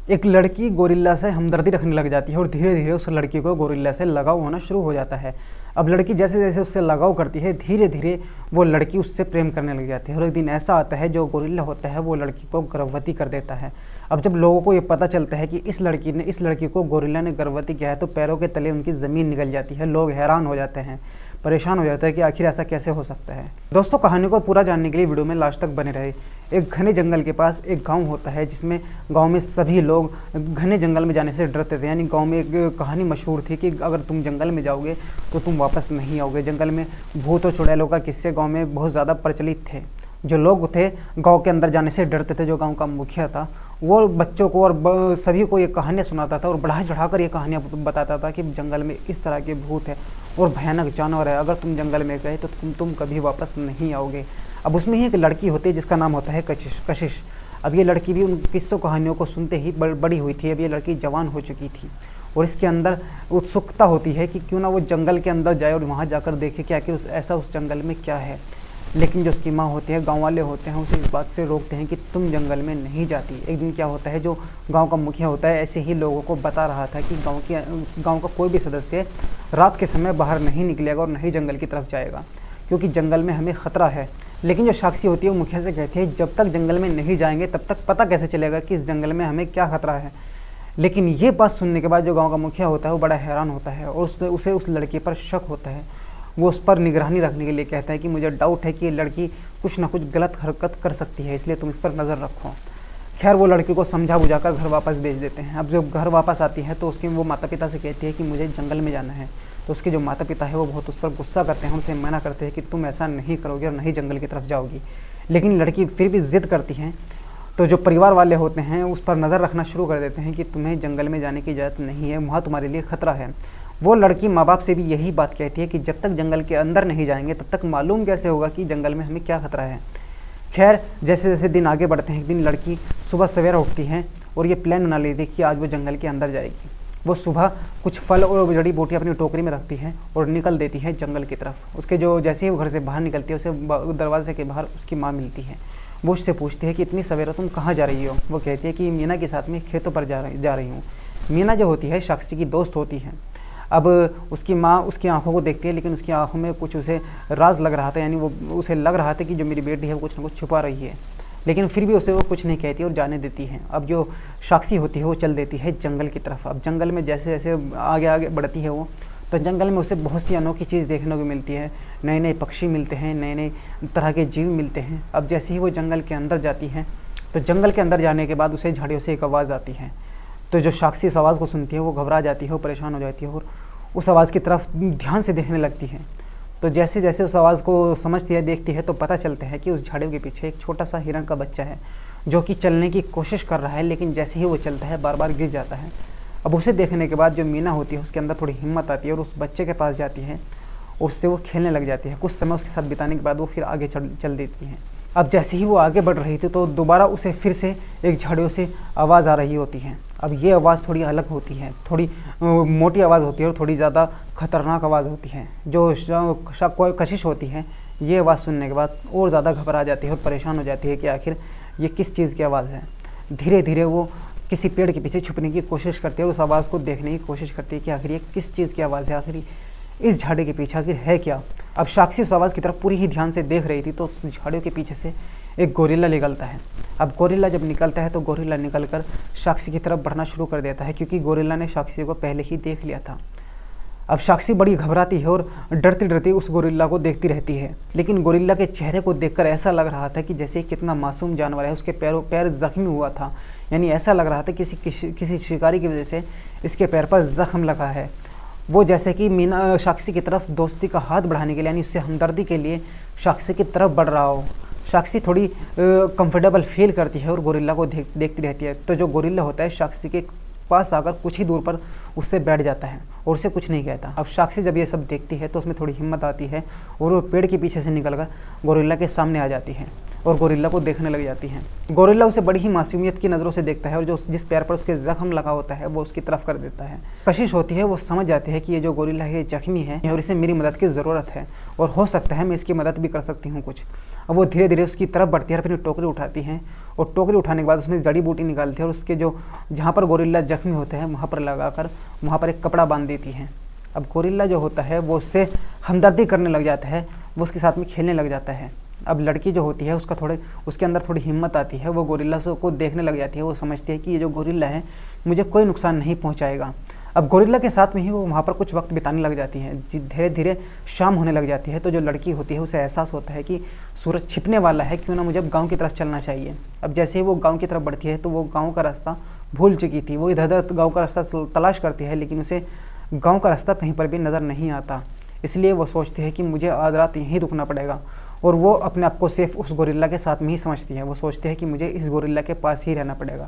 एक लड़की गोरिल्ला से हमदर्दी रखने लग जाती है और धीरे धीरे उस लड़की को गोरिल्ला से लगाव होना शुरू हो जाता है। अब लड़की जैसे जैसे उससे लगाव करती है धीरे धीरे वो लड़की उससे प्रेम करने लग जाती है और एक दिन ऐसा आता है जो गोरिल्ला होता है वो लड़की को गर्भवती कर देता है। अब जब लोगों को ये पता चलता है कि इस लड़की को गोरिल्ला ने गर्भवती किया है तो पैरों के तले उनकी ज़मीन निकल जाती है। लोग हैरान हो जाते हैं, परेशान हो जाता है कि आखिर ऐसा कैसे हो सकता है। दोस्तों, कहानी को पूरा जानने के लिए वीडियो में लास्ट तक बने रहे। एक घने जंगल के पास एक गांव होता है जिसमें गांव में सभी लोग घने जंगल में जाने से डरते थे। यानी गांव में एक कहानी मशहूर थी कि अगर तुम जंगल में जाओगे तो तुम वापस नहीं आओगे। जंगल में भूत और चुड़ैलों का किस्से गांव में बहुत ज़्यादा प्रचलित थे। जो लोग थे गांव के अंदर जाने से डरते थे। जो गांव का मुखिया था वो बच्चों को और सभी को ये कहानियाँ सुनाता था और बढ़ा चढ़ाकर ये कहानियाँ बताता था कि जंगल में इस तरह के भूत है और भयानक जानवर है, अगर तुम जंगल में गए तो तुम कभी वापस नहीं आओगे। अब उसमें ही एक लड़की होती है जिसका नाम होता है कशिश। अब ये लड़की भी उन किस्सों कहानियों को सुनते ही बड़ी हुई थी। अब ये लड़की जवान हो चुकी थी और इसके अंदर उत्सुकता होती है कि क्यों ना वो जंगल के अंदर जाए और वहाँ जाकर देखे कि आखिर उस जंगल में क्या है। लेकिन जो उसकी माँ होती है, गांव वाले होते हैं, उसे इस बात से रोकते हैं कि तुम जंगल में नहीं जाती। एक दिन क्या होता है, जो गांव का मुखिया होता है ऐसे ही लोगों को बता रहा था कि गांव का कोई भी सदस्य रात के समय बाहर नहीं निकलेगा और नहीं जंगल की तरफ जाएगा क्योंकि जंगल में हमें ख़तरा है। लेकिन जो साक्षी होती है वो मुखिया से कहती है जब तक जंगल में नहीं जाएंगे तब तक पता कैसे चलेगा कि इस जंगल में हमें क्या खतरा है। लेकिन ये बात सुनने के बाद जो गाँव का मुखिया होता है वो बड़ा हैरान होता है और उसे उस लड़की पर शक होता है। वो उस पर निगरानी रखने के लिए कहता है कि मुझे डाउट है कि ये लड़की कुछ ना कुछ गलत हरकत कर सकती है, इसलिए तुम इस पर नज़र रखो। खैर वो लड़की को समझा बुझाकर घर वापस भेज देते हैं। अब जब घर वापस आती है तो उसके वो माता पिता से कहती है कि मुझे जंगल में जाना है। तो उसके जो माता पिता है वो बहुत उस पर गुस्सा करते हैं, उनसे मना करते हैं कि तुम ऐसा नहीं करोगे और नहीं जंगल की तरफ जाओगी। लेकिन लड़की फिर भी ज़िद करती है। तो जो परिवार वाले होते हैं उस पर नज़र रखना शुरू कर देते हैं कि तुम्हें जंगल में जाने की इजाज़त नहीं है, वहाँ तुम्हारे लिए ख़तरा है। वो लड़की माँ बाप से भी यही बात कहती है कि जब तक जंगल के अंदर नहीं जाएंगे तब तक मालूम कैसे होगा कि जंगल में हमें क्या खतरा है। खैर जैसे जैसे दिन आगे बढ़ते हैं, एक दिन लड़की सुबह सवेरा उठती है और ये प्लान बना लेती है कि आज वो जंगल के अंदर जाएगी। वो सुबह कुछ फल और जड़ी बूटी अपनी टोकरी में रखती है और निकल देती है जंगल की तरफ। उसके जो जैसे ही वो घर से बाहर निकलती है उसे दरवाजे के बाहर उसकी माँ मिलती है। वो उससे पूछती है कि इतनी सवेरा तुम कहाँ जा रही हो। वो कहती है कि मीना के साथ में खेतों पर जा रही हूँ। मीना जो होती है साक्षी की दोस्त होती है। अब उसकी माँ उसकी आंखों को देखती है लेकिन उसकी आंखों में कुछ उसे राज लग रहा था, यानी वो उसे लग रहा था कि जो मेरी बेटी है वो कुछ ना कुछ छुपा रही है। लेकिन फिर भी उसे वो कुछ नहीं कहती और जाने देती है। अब जो साक्षी होती है वो चल देती है जंगल की तरफ। अब जंगल में जैसे जैसे आगे आगे बढ़ती है वो, तो जंगल में उसे बहुत सी अनोखी चीज़ देखने को मिलती है। नए नए पक्षी मिलते हैं, नए नए तरह के जीव मिलते हैं। अब जैसे ही वो जंगल के अंदर जाती है तो जंगल के अंदर जाने के बाद उसे झाड़ियों से एक आवाज़ आती है। तो जो साक्षी इस आवाज़ को सुनती है वो घबरा जाती है, वो परेशान हो जाती है और उस आवाज़ की तरफ ध्यान से देखने लगती है। तो जैसे जैसे उस आवाज़ को समझती है, देखती है, तो पता चलता है कि उस झाड़ियों के पीछे एक छोटा सा हिरण का बच्चा है जो कि चलने की कोशिश कर रहा है, लेकिन जैसे ही वो चलता है बार बार गिर जाता है। अब उसे देखने के बाद जो मीना होती है उसके अंदर थोड़ी हिम्मत आती है और उस बच्चे के पास जाती है, उससे वो खेलने लग जाती है। कुछ समय उसके साथ बिताने के बाद वो फिर आगे चल देती है। अब जैसे ही वो आगे बढ़ रही थी तो दोबारा उसे फिर से एक झाड़ियों से आवाज़ आ रही होती है। अब ये आवाज़ थोड़ी अलग होती है, थोड़ी मोटी आवाज़ होती है और थोड़ी ज़्यादा खतरनाक आवाज़ होती है। जो कशिश होती है ये आवाज़ सुनने के बाद और ज़्यादा घबरा जाती है और परेशान हो जाती है कि आखिर ये किस चीज़ की आवाज़ है। धीरे धीरे वो किसी पेड़ के पीछे छुपने की कोशिश करती है, उस आवाज़ को देखने की कोशिश करती है कि आखिर ये किस चीज़ की आवाज़ है, आखिर इस झाड़ी के पीछे आखिर है क्या। अब साक्षी उस आवाज़ की तरफ पूरी ही ध्यान से देख रही थी तो उस झाड़ियों के पीछे से एक गोरिल्ला निकलता है। अब गोरिल्ला जब निकलता है तो गोरिल्ला निकलकर साक्षी की तरफ बढ़ना शुरू कर देता है क्योंकि गोरिल्ला ने साक्षी को पहले ही देख लिया था। अब साक्षी बड़ी घबराती है और डरती डरती उस गोरिल्ला को देखती रहती है। लेकिन गोरिल्ला के चेहरे को देखकर ऐसा लग रहा था कि जैसे कितना मासूम जानवर है। उसके पैर जख्मी हुआ था, यानी ऐसा लग रहा था किसी शिकारी की वजह से इसके पैर पर जख्म लगा है। वो जैसे कि मीना साक्षी की तरफ दोस्ती का हाथ बढ़ाने के लिए, यानी उससे हमदर्दी के लिए साक्षी की तरफ बढ़ रहा हो। साक्षी थोड़ी कंफर्टेबल फील करती है और गोरिल्ला को देखती रहती है। तो जो गोरिल्ला होता है साक्षी के पास आकर कुछ ही दूर पर उससे बैठ जाता है और उसे कुछ नहीं कहता। अब साक्षी जब ये सब देखती है तो उसमें थोड़ी हिम्मत आती है और वो पेड़ के पीछे से निकलकर गोरिल्ला के सामने आ जाती है और गोरिल्ला को देखने लग जाती है। गोरिल्ला उसे बड़ी ही मासूमियत की नज़रों से देखता है और जो जिस पैर पर उसके जख्म लगा होता है वो उसकी तरफ कर देता है। कशिश होती है, वो समझ जाती है कि ये जो गोरिल्ला है ये जख्मी है और इसे मेरी मदद की ज़रूरत है और हो सकता है मैं इसकी मदद भी कर सकती हूँ कुछ। अब वो धीरे धीरे उसकी तरफ बढ़ती है और अपनी टोकरी उठाती है और टोकरी उठाने के बाद उसमें जड़ी बूटी निकालती है और उसके जो जहाँ पर गोरिल्ला जख्मी होते हैं वहाँ पर लगाकर वहाँ पर एक कपड़ा बांध देती है। अब गोरिल्ला जो होता है वो उससे हमदर्दी करने लग जाता है, वो उसके साथ में खेलने लग जाता है। अब लड़की जो होती है उसके अंदर थोड़ी हिम्मत आती है, वो गोरिल्ला को देखने लग जाती है। वो समझती है कि ये जो गोरिल्ला है मुझे कोई नुकसान नहीं पहुंचाएगा। अब गोरिल्ला के साथ में ही वो वहाँ पर कुछ वक्त बिताने लग जाती है। धीरे धीरे शाम होने लग जाती है तो जो लड़की होती है उसे एहसास होता है कि सूरज छिपने वाला है, क्यों ना मुझे अब गाँव की तरफ चलना चाहिए। अब जैसे ही वो गाँव की तरफ बढ़ती है तो वो गाँव का रास्ता भूल चुकी थी। वो इधर उधर गाँव का रास्ता तलाश करती है लेकिन उसे गाँव का रास्ता कहीं पर भी नज़र नहीं आता। इसलिए वो सोचती है कि मुझे आज रात यहीं रुकना पड़ेगा और वो अपने आप को सेफ उस गोरिल्ला के साथ में ही समझती है। वो सोचती है कि मुझे इस गोरिल्ला के पास ही रहना पड़ेगा।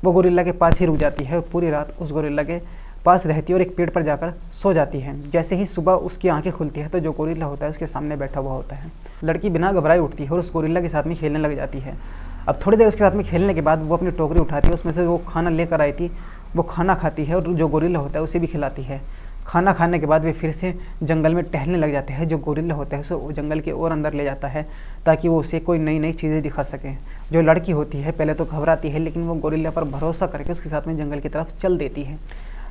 वो गोरिल्ला के पास ही रुक जाती है और पूरी रात उस गोरिल्ला के पास रहती है और एक पेड़ पर जाकर सो जाती है। जैसे ही सुबह उसकी आंखें खुलती है तो जो गोरिल्ला होता है उसके सामने बैठा हुआ होता है। लड़की बिना घबराए उठती है और उस गोरिल्ला के साथ में खेलने लग जाती है। अब थोड़ी देर उसके साथ में खेलने के बाद वो अपनी टोकरी उठाती है, उसमें से वो खाना लेकर आई थी वो खाना खाती है और जो गोरिल्ला होता है उसे भी खिलाती है। खाना खाने के बाद वे फिर से जंगल में टहलने लग जाते हैं। जो गोरिल्ला होता है उसे जंगल के और अंदर ले जाता है ताकि वो उसे कोई नई नई चीज़ें दिखा सके। जो लड़की होती है पहले तो घबराती है लेकिन वो गोरिल्ला पर भरोसा करके उसके साथ में जंगल की तरफ चल देती है।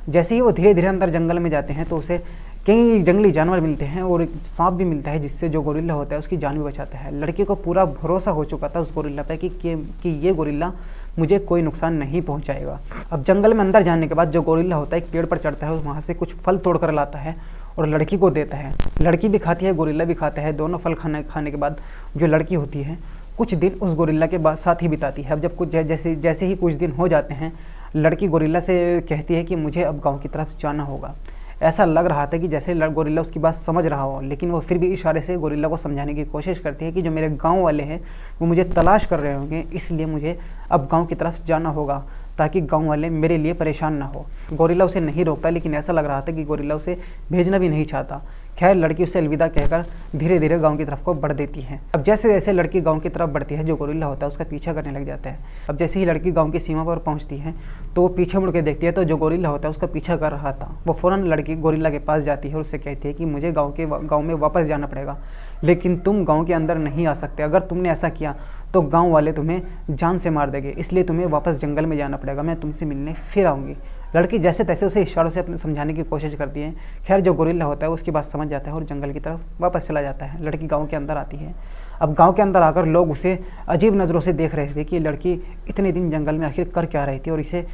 जैसे ही वो धीरे धीरे अंदर जंगल में जाते हैं तो उसे कई जंगली जानवर मिलते हैं और एक सांप भी मिलता है जिससे जो गोरिल्ला होता है उसकी जान भी बचाता है। लड़की को पूरा भरोसा हो चुका था उस गोरिल्ला पे कि ये गोरिल्ला मुझे कोई नुकसान नहीं पहुंचाएगा। अब जंगल में अंदर जाने के बाद जो गोरिल्ला होता है एक पेड़ पर चढ़ता है और वहाँ से कुछ फल तोड़ कर लाता है और लड़की को देता है। लड़की भी खाती है, गोरिल्ला भी खाता है। दोनों फल खाने के बाद जो लड़की होती है कुछ दिन उस गोरिल्ला के साथ ही बिताती है। अब जब कुछ जैसे ही कुछ दिन हो जाते हैं लड़की गोरिल्ला से कहती है कि मुझे अब गाँव की तरफ जाना होगा। ऐसा लग रहा था कि जैसे गोरिल्ला उसकी बात समझ रहा हो, लेकिन वो फिर भी इशारे से गोरिल्ला को समझाने की कोशिश करती है कि जो मेरे गांव वाले हैं वो मुझे तलाश कर रहे होंगे, इसलिए मुझे अब गांव की तरफ जाना होगा ताकि गांव वाले मेरे लिए परेशान ना हो। गोरिल्ला उसे नहीं रोकता लेकिन ऐसा लग रहा था कि गोरिल्ला उसे भेजना भी नहीं चाहता। खैर लड़की उसे अलविदा कहकर धीरे धीरे गांव की तरफ को बढ़ देती है। अब जैसे जैसे लड़की गांव की तरफ बढ़ती है जो गोरिल्ला होता है उसका पीछा करने लग जाता है। अब जैसे ही लड़की गांव की सीमा पर पहुंचती है तो वो पीछे मुड़ के देखती है तो जो गोरिल्ला होता है उसका पीछा कर रहा था। वो फ़ौरन लड़की गोरिल्ला के पास जाती है और उससे कहती है कि मुझे गाँव में वापस जाना पड़ेगा, लेकिन तुम गाँव के अंदर नहीं आ सकते। अगर तुमने ऐसा किया तो गांव वाले तुम्हें जान से मार देंगे, इसलिए तुम्हें वापस जंगल में जाना पड़ेगा। मैं तुमसे मिलने फिर आऊँगी। लड़की जैसे तैसे उसे इशारों से अपने समझाने की कोशिश करती है। खैर जो गोरिल्ला होता है उसकी बात समझ जाता है और जंगल की तरफ वापस चला जाता है। लड़की गांव के अंदर आती है। अब गांव के अंदर आकर लोग उसे अजीब नज़रों से देख रहे थे कि ये लड़की इतने दिन जंगल में आखिर कर क्या रही थी और इसे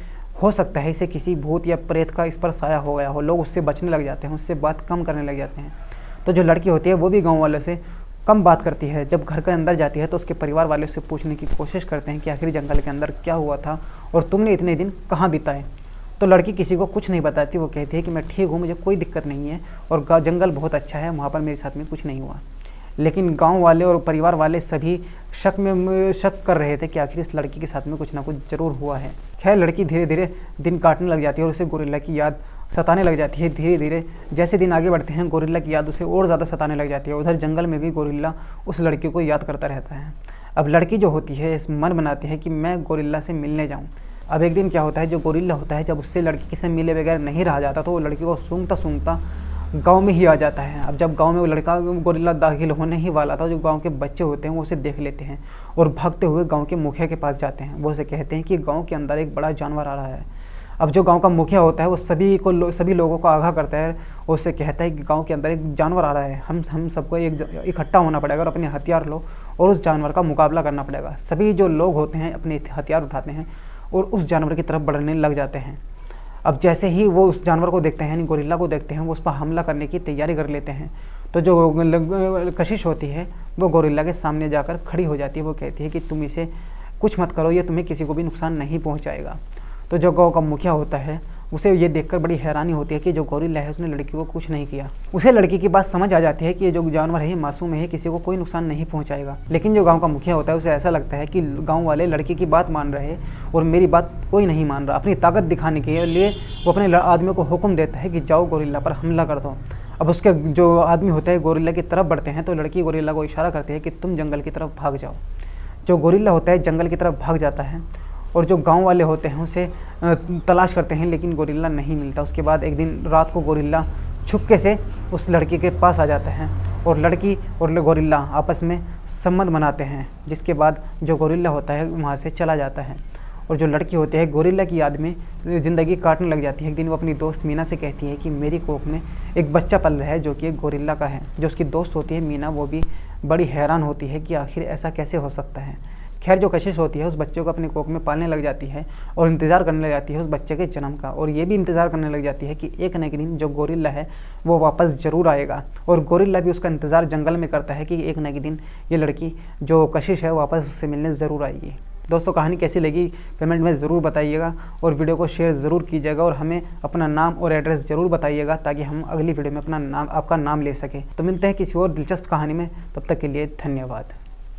हो सकता है इसे किसी भूत या प्रेत का इस पर साया हो गया हो। लोग उससे बचने लग जाते हैं, उससे बात कम करने लग जाते हैं। तो जो लड़की होती है वो भी गाँव वालों से कम बात करती है। जब घर के अंदर जाती है तो उसके परिवार वाले उससे पूछने की कोशिश करते हैं कि आखिर जंगल के अंदर क्या हुआ था और तुमने इतने दिन कहाँ बिताए। तो लड़की किसी को कुछ नहीं बताती। वो कहती है कि मैं ठीक हूँ, मुझे कोई दिक्कत नहीं है और जंगल बहुत अच्छा है, वहाँ पर मेरे साथ में कुछ नहीं हुआ। लेकिन गांव वाले और परिवार वाले सभी शक कर रहे थे कि आखिर इस लड़की के साथ में कुछ ना कुछ ज़रूर हुआ है। खैर लड़की धीरे धीरे दिन काटने लग जाती है और उसे गोरिल्ला की याद सताने लग जाती है। धीरे धीरे जैसे दिन आगे बढ़ते हैं गोरिल्ला की याद उसे और ज़्यादा सताने लग जाती है। उधर जंगल में भी गोरिल्ला उस लड़की को याद करता रहता है। अब लड़की जो होती है मन बनाती है कि मैं गोरिल्ला से मिलने जाऊँ। अब एक दिन क्या होता है, जो गोरिल्ला होता है जब उससे लड़की से मिले बगैर नहीं रहा जाता तो वो लड़की को सूंघता गांव में ही आ जाता है। अब जब गांव में वो लड़का गोरिल्ला दाखिल होने ही वाला था, जो गांव के बच्चे होते हैं वो उसे देख लेते हैं और भागते हुए गांव के मुखिया के पास जाते हैं। वो उसे कहते हैं कि गांव के अंदर एक बड़ा जानवर आ रहा है। अब जो गांव का मुखिया होता है वो सभी लोगों को आगाह करता है और उससे कहता है कि गांव के अंदर एक जानवर आ रहा है, हम सबको इकट्ठा होना पड़ेगा और अपने हथियार लो और उस जानवर का मुकाबला करना पड़ेगा। सभी जो लोग होते हैं अपने हथियार उठाते हैं और उस जानवर की तरफ बढ़ने लग जाते हैं। अब जैसे ही वो उस जानवर को देखते हैं यानी गोरिल्ला को देखते हैं, वो उस पर हमला करने की तैयारी कर लेते हैं। तो जो कशिश होती है वो गोरिल्ला के सामने जाकर खड़ी हो जाती है। वो कहती है कि तुम इसे कुछ मत करो, ये तुम्हें किसी को भी नुकसान नहीं पहुंचाएगा। तो जो गाँव का मुखिया होता है उसे ये देखकर बड़ी हैरानी होती है कि जो गोरिल्ला है उसने लड़की को कुछ नहीं किया। उसे लड़की की बात समझ आ जाती है कि ये जो जानवर है ये मासूम है, किसी को कोई नुकसान नहीं पहुंचाएगा। लेकिन जो गांव का मुखिया होता है उसे ऐसा लगता है कि गांव वाले लड़की की बात मान रहे हैं और मेरी बात कोई नहीं मान रहा। अपनी ताकत दिखाने के लिए वो अपने आदमियों को हुक्म देता है कि जाओ गोरिल्ला पर हमला कर दो। अब उसके जो आदमी होता है गोरिल्ला की तरफ बढ़ते हैं तो लड़की गोरिल्ला को इशारा करती है कि तुम जंगल की तरफ भाग जाओ। जो गोरिल्ला होता है जंगल की तरफ भाग जाता है और जो गांव वाले होते हैं उसे तलाश करते हैं, लेकिन गोरिल्ला नहीं मिलता। उसके बाद एक दिन रात को गोरिल्ला छुपके से उस लड़की के पास आ जाता है और लड़की और गोरिल्ला आपस में संबंध बनाते हैं, जिसके बाद जो गोरिल्ला होता है वहाँ से चला जाता है और जो लड़की होती है गोरिल्ला की याद में ज़िंदगी काटने लग जाती है। एक दिन वो अपनी दोस्त मीना से कहती है कि मेरी कोख में एक बच्चा पल रहा है जो कि एक गोरिल्ला का है। जो उसकी दोस्त होती है मीना, वो भी बड़ी हैरान होती है कि आखिर ऐसा कैसे हो सकता है। खैर जो कशिश होती है उस बच्चे को अपनी कोख में पालने लग जाती है और इंतज़ार करने लग जाती है उस बच्चे के जन्म का, और ये भी इंतज़ार करने लग जाती है कि एक न एक दिन जो गोरिल्ला है वो वापस ज़रूर आएगा। और गोरिल्ला भी उसका इंतज़ार जंगल में करता है कि एक न एक दिन ये लड़की जो कशिश है वापस उससे मिलने ज़रूर आएगी। दोस्तों कहानी कैसी लगी कमेंट में ज़रूर बताइएगा और वीडियो को शेयर ज़रूर कीजिएगा और हमें अपना नाम और एड्रेस ज़रूर बताइएगा ताकि हम अगली वीडियो में आपका नाम ले सकें। तो मिलते हैं किसी और दिलचस्प कहानी में, तब तक के लिए धन्यवाद।